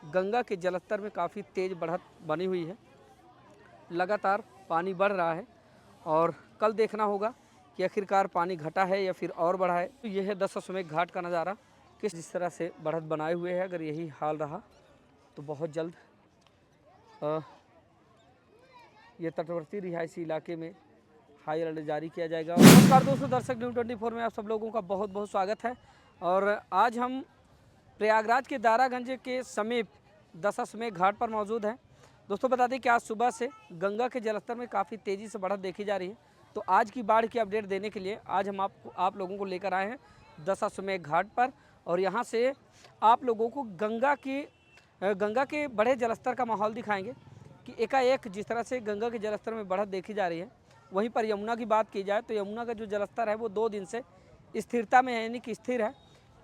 गंगा के जलस्तर में काफ़ी तेज़ बढ़त बनी हुई है। लगातार पानी बढ़ रहा है और कल देखना होगा कि आखिरकार पानी घटा है या फिर और बढ़ा है। तो यह है दशाश्वमेध घाट का नज़ारा किस जिस तरह से बढ़त बनाए हुए है। अगर यही हाल रहा तो बहुत जल्द ये तटवर्ती रिहायशी इलाके में हाई अलर्ट जारी किया जाएगा। नमस्कार दोस्तों, दर्शक न्यूज़ 24 में आप सब लोगों का बहुत बहुत स्वागत है। और आज हम प्रयागराज के दारागंज के समीप दशाश्वमेध घाट पर मौजूद हैं। दोस्तों बता दें कि आज सुबह से गंगा के जलस्तर में काफ़ी तेज़ी से बढ़त देखी जा रही है। तो आज की बाढ़ की अपडेट देने के लिए आज हम आप लोगों को लेकर आए हैं दशाश्वमेध घाट पर। और यहाँ से आप लोगों को गंगा के बढ़े जलस्तर का माहौल दिखाएंगे कि एकाएक जिस तरह से गंगा के जलस्तर में बढ़त देखी जा रही है। वहीं पर यमुना की बात की जाए तो यमुना का जो जलस्तर है वो 2 दिन से स्थिरता में है, यानी कि स्थिर है।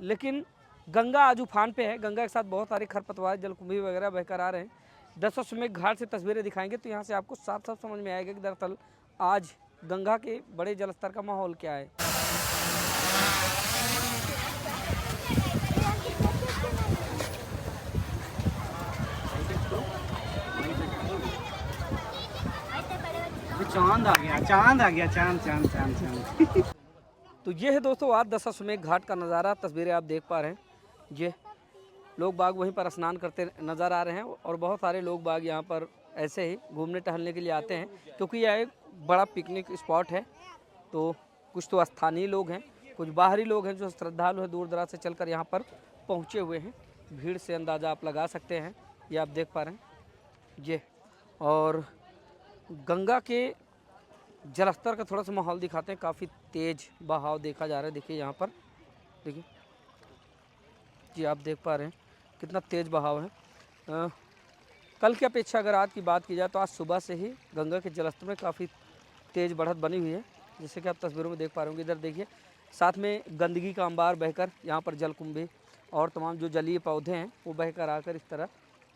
लेकिन गंगा आज उफान पे है। गंगा के साथ बहुत सारे खरपतवार, जलकुंभी वगैरह बहकर आ रहे हैं। दशाश्वमेध घाट से तस्वीरें दिखाएंगे तो यहाँ से आपको साफ साफ समझ में आएगा कि दरअसल आज गंगा के बड़े जलस्तर का माहौल क्या है। चांद आ गया, चांद आ गया, चांद चांद चांद चांद। तो ये है दोस्तों आज दशाश्वमेध घाट का नज़ारा। तस्वीरें आप देख पा रहे हैं। ये लोग बाग वहीं पर स्नान करते नज़र आ रहे हैं और बहुत सारे लोग बाग यहाँ पर ऐसे ही घूमने टहलने के लिए आते हैं क्योंकि यह एक बड़ा पिकनिक स्पॉट है। तो कुछ तो स्थानीय लोग हैं, कुछ बाहरी लोग हैं जो श्रद्धालु हैं, दूर दराज से चलकर यहाँ पर पहुँचे हुए हैं। भीड़ से अंदाज़ा आप लगा सकते हैं। ये आप देख पा रहे हैं ये। और गंगा के जलस्तर का थोड़ा सा माहौल दिखाते हैं। काफ़ी तेज़ बहाव देखा जा रहा है। देखिए यहाँ पर, देखिए जी, आप देख पा रहे हैं कितना तेज़ बहाव है। कल की अपेक्षा अगर आज की बात की जाए तो आज सुबह से ही गंगा के जलस्तर में काफ़ी तेज़ बढ़त बनी हुई है, जैसे कि आप तस्वीरों में देख पा रहे होंगे। इधर देखिए, साथ में गंदगी का अंबार बहकर यहाँ पर जलकुंभी और तमाम जो जलीय पौधे हैं वो बहकर आकर इस तरह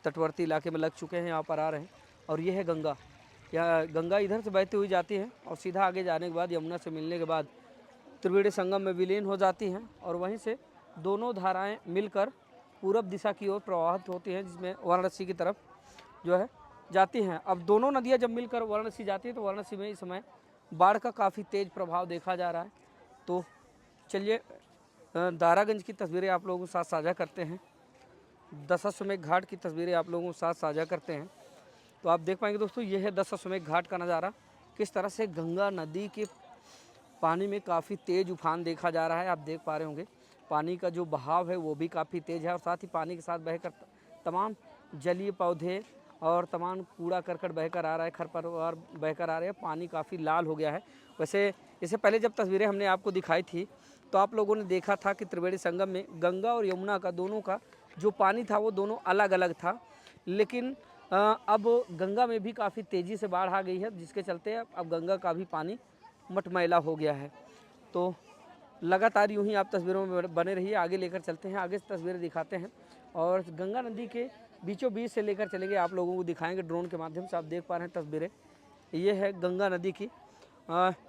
तटवर्ती इलाके में लग चुके हैं, यहाँ पर आ रहे हैं। और ये है गंगा। यह गंगा इधर से बहती हुई जाती है और सीधा आगे जाने के बाद यमुना से मिलने के बाद त्रिवेणी संगम में विलीन हो जाती हैं और वहीं से दोनों धाराएं मिलकर पूरब दिशा की ओर प्रवाहित होती हैं, जिसमें वाराणसी की तरफ जो है जाती हैं। अब दोनों नदियां जब मिलकर वाराणसी जाती है तो वाराणसी में इस समय बाढ़ का काफ़ी तेज़ प्रभाव देखा जा रहा है। तो चलिए दारागंज की तस्वीरें आप लोगों के साथ साझा करते हैं, दशाश्वमेध घाट की तस्वीरें आप लोगों के साथ साझा करते हैं। तो आप देख पाएंगे दोस्तों, ये है दशाश्वमेध घाट का नज़ारा। किस तरह से गंगा नदी के पानी में काफ़ी तेज़ उफान देखा जा रहा है। आप देख पा रहे होंगे पानी का जो बहाव है वो भी काफ़ी तेज़ है और साथ ही पानी के साथ बहकर तमाम जलीय पौधे और तमाम कूड़ा करकट बहकर आ रहा है, खरपतवार बहकर आ रहे हैं। पानी काफ़ी लाल हो गया है। वैसे इससे पहले जब तस्वीरें हमने आपको दिखाई थी तो आप लोगों ने देखा था कि त्रिवेणी संगम में गंगा और यमुना का दोनों का जो पानी था वो दोनों अलग अलग था। लेकिन अब गंगा में भी काफ़ी तेज़ी से बाढ़ आ गई है, जिसके चलते अब गंगा का भी पानी मटमैला हो गया है। तो लगातार यूं ही आप तस्वीरों में बने रहिए, आगे लेकर चलते हैं, आगे से तस्वीरें दिखाते हैं और गंगा नदी के बीचों बीच से लेकर चलेंगे, आप लोगों को दिखाएंगे ड्रोन के माध्यम से। आप देख पा रहे हैं तस्वीरें, ये है गंगा नदी की।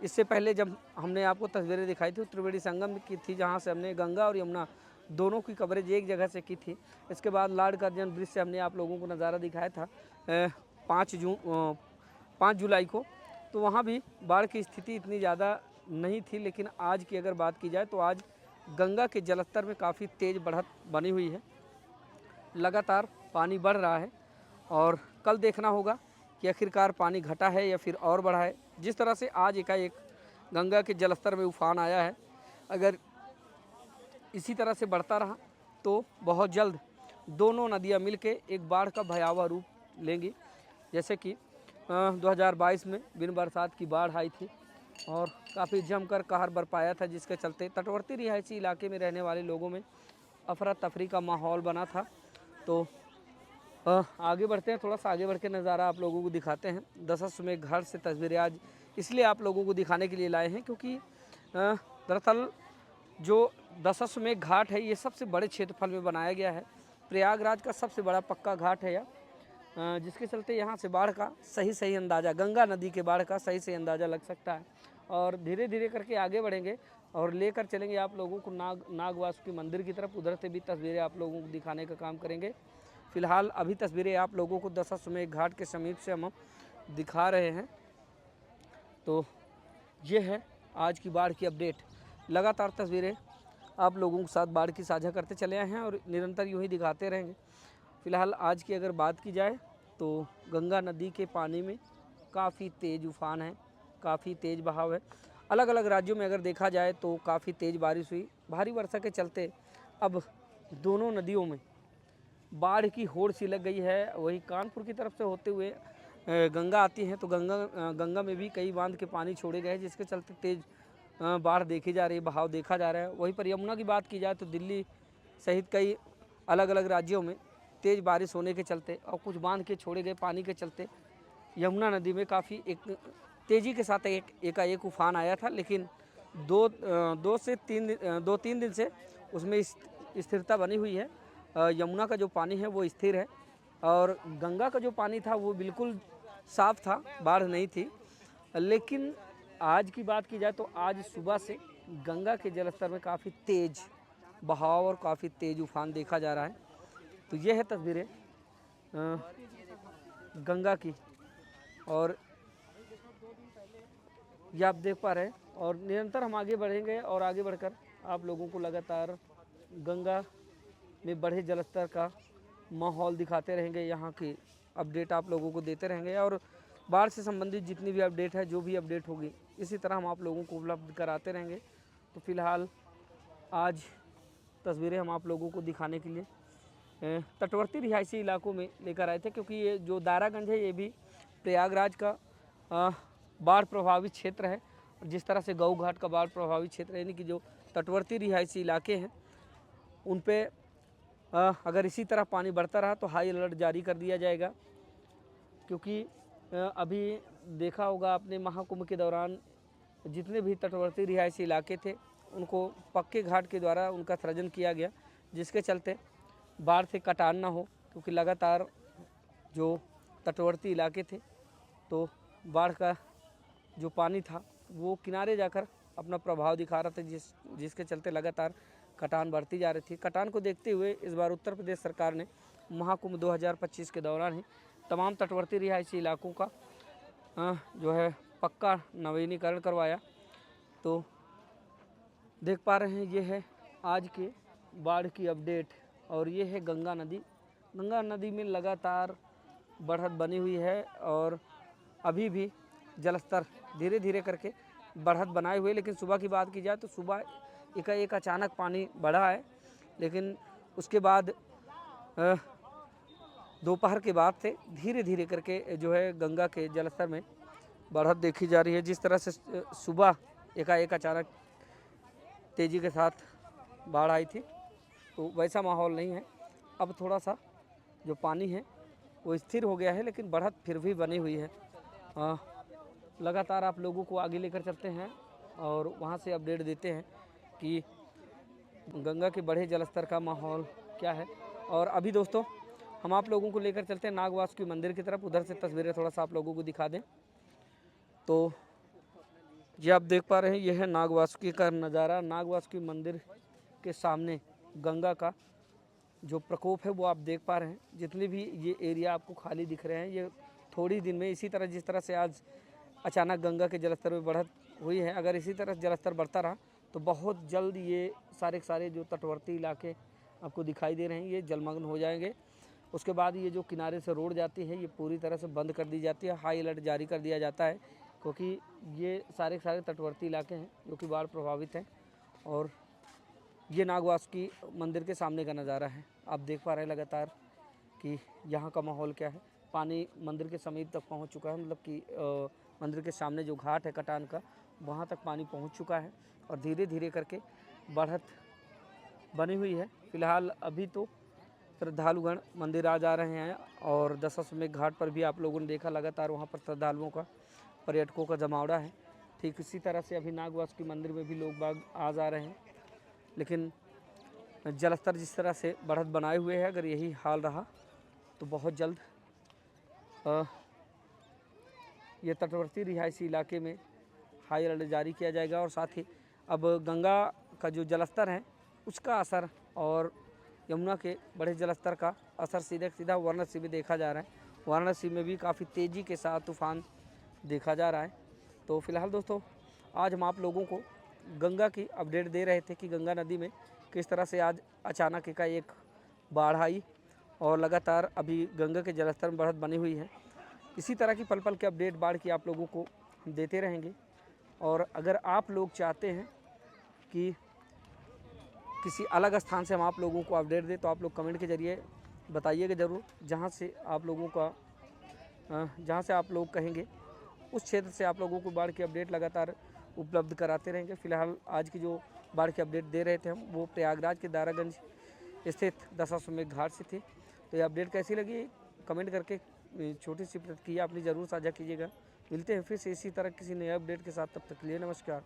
इससे पहले जब हमने आपको तस्वीरें दिखाई थी त्रिवेणी संगम की थी, जहाँ से हमने गंगा और यमुना दोनों की कवरेज एक जगह से की थी। इसके बाद लाड कार्जन ब्रिज से हमने आप लोगों को नज़ारा दिखाया था 5 जुलाई को। तो वहाँ भी बाढ़ की स्थिति इतनी ज़्यादा नहीं थी। लेकिन आज की अगर बात की जाए तो आज गंगा के जलस्तर में काफ़ी तेज़ बढ़त बनी हुई है। लगातार पानी बढ़ रहा है और कल देखना होगा कि आखिरकार पानी घटा है या फिर और बढ़ा है। जिस तरह से आज एकाएक गंगा के जलस्तर में उफान आया है, अगर इसी तरह से बढ़ता रहा तो बहुत जल्द दोनों नदियां मिलके एक बाढ़ का भयावह रूप लेंगी। जैसे कि 2022 में बिन बरसात की बाढ़ आई थी और काफ़ी जमकर कहर बरपाया था, जिसके चलते तटवर्ती रिहायशी इलाके में रहने वाले लोगों में अफरा तफरी का माहौल बना था। तो आगे बढ़ते हैं, थोड़ा सा आगे बढ़ के नज़ारा आप लोगों को दिखाते हैं। दशाश्वमेध घाट से तस्वीरें आज इसलिए आप लोगों को दिखाने के लिए लाए हैं क्योंकि दरअसल जो दशाश्वमेध घाट है ये सबसे बड़े क्षेत्रफल में बनाया गया है। प्रयागराज का सबसे बड़ा पक्का घाट है यह, जिसके चलते यहाँ से बाढ़ का सही अंदाज़ा, गंगा नदी के बाढ़ का सही अंदाज़ा लग सकता है। और धीरे धीरे करके आगे बढ़ेंगे और लेकर चलेंगे आप लोगों को नाग वासुकी मंदिर की तरफ। उधर से भी तस्वीरें आप लोगों को दिखाने का काम करेंगे। फ़िलहाल अभी तस्वीरें आप लोगों को दशाश्वमेध घाट के समीप से हम दिखा रहे हैं। तो ये है आज की बाढ़ की अपडेट। लगातार तस्वीरें आप लोगों के साथ बाढ़ की साझा करते चले आए हैं और निरंतर यूँ ही दिखाते रहेंगे। फ़िलहाल आज की अगर बात की जाए तो गंगा नदी के पानी में काफ़ी तेज़ उफान है, काफ़ी तेज़ बहाव है। अलग अलग राज्यों में अगर देखा जाए तो काफ़ी तेज़ बारिश हुई। भारी वर्षा के चलते अब दोनों नदियों में बाढ़ की होड़ सी लग गई है। वही कानपुर की तरफ से होते हुए गंगा आती है तो गंगा में भी कई बांध के पानी छोड़े गए, जिसके चलते तेज़ बाढ़ देखी जा रही है, बहाव देखा जा रहा है। वहीं पर यमुना की बात की जाए तो दिल्ली सहित कई अलग अलग राज्यों में तेज़ बारिश होने के चलते और कुछ बांध के छोड़े गए पानी के चलते यमुना नदी में काफ़ी एक तेज़ी के साथ एकाएक उफान आया था, लेकिन दो तीन दिन से उसमें स्थिरता बनी हुई है। यमुना का जो पानी है वो स्थिर है और गंगा का जो पानी था वो बिल्कुल साफ था, बाढ़ नहीं थी। लेकिन आज की बात की जाए तो आज सुबह से गंगा के जलस्तर में काफ़ी तेज़ बहाव और काफ़ी तेज़ उफान देखा जा रहा है। तो ये है तस्वीरें गंगा की और ये आप देख पा रहे हैं और निरंतर हम आगे बढ़ेंगे और आगे बढ़कर आप लोगों को लगातार गंगा में बढ़े जलस्तर का माहौल दिखाते रहेंगे, यहाँ की अपडेट आप लोगों को देते रहेंगे और बाढ़ से संबंधित जितनी भी अपडेट है, जो भी अपडेट होगी, इसी तरह हम आप लोगों को उपलब्ध कराते रहेंगे। तो फिलहाल आज तस्वीरें हम आप लोगों को दिखाने के लिए तटवर्ती रिहायशी इलाकों में लेकर आए थे, क्योंकि ये जो दारागंज है ये भी प्रयागराज का बाढ़ प्रभावित क्षेत्र है। जिस तरह से गऊ घाट का बाढ़ प्रभावित क्षेत्र है, यानी कि जो तटवर्ती रिहायशी इलाके हैं उन पे अगर इसी तरह पानी बढ़ता रहा तो हाई अलर्ट जारी कर दिया जाएगा। क्योंकि अभी देखा होगा आपने महाकुंभ के दौरान जितने भी तटवर्ती रिहायशी इलाके थे उनको पक्के घाट के द्वारा उनका सृजन किया गया, जिसके चलते बाढ़ से कटान ना हो। क्योंकि लगातार जो तटवर्ती इलाके थे तो बाढ़ का जो पानी था वो किनारे जाकर अपना प्रभाव दिखा रहा था, जिसके चलते लगातार कटान बढ़ती जा रही थी। कटान को देखते हुए इस बार उत्तर प्रदेश सरकार ने महाकुंभ 2025 के दौरान ही तमाम तटवर्ती रिहायशी इलाकों का जो है पक्का नवीनीकरण करवाया। तो देख पा रहे हैं ये है आज के बाढ़ की अपडेट और ये है गंगा नदी। गंगा नदी में लगातार बढ़त बनी हुई है और अभी भी जलस्तर धीरे धीरे करके बढ़त बनाए हुए। लेकिन सुबह की बात की जाए तो सुबह एकाएक अचानक पानी बढ़ा है, लेकिन उसके बाद दोपहर के बाद से धीरे धीरे करके जो है गंगा के जलस्तर में बढ़त देखी जा रही है। जिस तरह से सुबह एकाएक अचानक तेज़ी के साथ बाढ़ आई थी तो वैसा माहौल नहीं है। अब थोड़ा सा जो पानी है वो स्थिर हो गया है, लेकिन बढ़त फिर भी बनी हुई है। लगातार आप लोगों को आगे लेकर चलते हैं और वहाँ से अपडेट देते हैं कि गंगा के बढ़े जलस्तर का माहौल क्या है। और अभी दोस्तों हम आप लोगों को लेकर चलते हैं नागवासुकी मंदिर की तरफ। उधर से तस्वीरें थोड़ा सा आप लोगों को दिखा दें तो ये आप देख पा रहे हैं, यह है नागवासुकी का नज़ारा। नागवासुकी मंदिर के सामने गंगा का जो प्रकोप है वो आप देख पा रहे हैं। जितने भी ये एरिया आपको खाली दिख रहे हैं ये थोड़ी दिन में इसी तरह जिस तरह से आज अचानक गंगा के जलस्तर में बढ़त हुई है, अगर इसी तरह जलस्तर बढ़ता रहा तो बहुत जल्द ये सारे जो तटवर्ती इलाके आपको दिखाई दे रहे हैं ये जलमग्न हो जाएंगे। उसके बाद ये जो किनारे से रोड जाती है ये पूरी तरह से बंद कर दी जाती है, हाई अलर्ट जारी कर दिया जाता है, क्योंकि ये सारे तटवर्ती इलाके हैं जो कि बाढ़ प्रभावित हैं। और ये नागवासुकी मंदिर के सामने का नज़ारा है। आप देख पा रहे हैं लगातार कि यहाँ का माहौल क्या है। पानी मंदिर के समीप तक पहुँच चुका है, मतलब कि मंदिर के सामने जो घाट है कटान का वहाँ तक पानी पहुँच चुका है और धीरे धीरे करके बढ़त बनी हुई है। फिलहाल अभी तो श्रद्धालुगण मंदिर आ जा रहे हैं और दशाश्वमेध घाट पर भी आप लोगों ने देखा लगातार वहाँ पर श्रद्धालुओं का, पर्यटकों का जमावड़ा है। ठीक इसी तरह से अभी नागवासुकी मंदिर में भी लोग बाग आ जा रहे हैं, लेकिन जलस्तर जिस तरह से बढ़त बनाए हुए है, अगर यही हाल रहा तो बहुत जल्द ये तटवर्ती रिहायशी इलाके में हाई अलर्ट जारी किया जाएगा। और साथ ही अब गंगा का जो जलस्तर है उसका असर और यमुना के बढ़े जलस्तर का असर सीधे सीधा वाराणसी में देखा जा रहा है। वाराणसी में भी काफ़ी तेज़ी के साथ तूफ़ान देखा जा रहा है। तो फिलहाल दोस्तों आज हम आप लोगों को गंगा की अपडेट दे रहे थे कि गंगा नदी में किस तरह से आज अचानक एकाएक बाढ़ आई और लगातार अभी गंगा के जलस्तर में बढ़त बनी हुई है। इसी तरह की पल पल के अपडेट बाढ़ की आप लोगों को देते रहेंगे। और अगर आप लोग चाहते हैं कि किसी अलग स्थान से हम आप लोगों को अपडेट दें तो आप लोग कमेंट के ज़रिए बताइएगा ज़रूर, जहाँ से आप लोग कहेंगे उस क्षेत्र से आप लोगों को बाढ़ की अपडेट लगातार उपलब्ध कराते रहेंगे। फिलहाल आज की जो बाढ़ की अपडेट दे रहे थे हम वो प्रयागराज के दारागंज स्थित दशाश्वमेध घाट से थे। तो ये अपडेट कैसी लगी कमेंट करके छोटी सी प्रतिक्रिया अपनी ज़रूर साझा कीजिएगा। मिलते हैं फिर से इसी तरह किसी नए अपडेट के साथ, तब तक के लिए नमस्कार।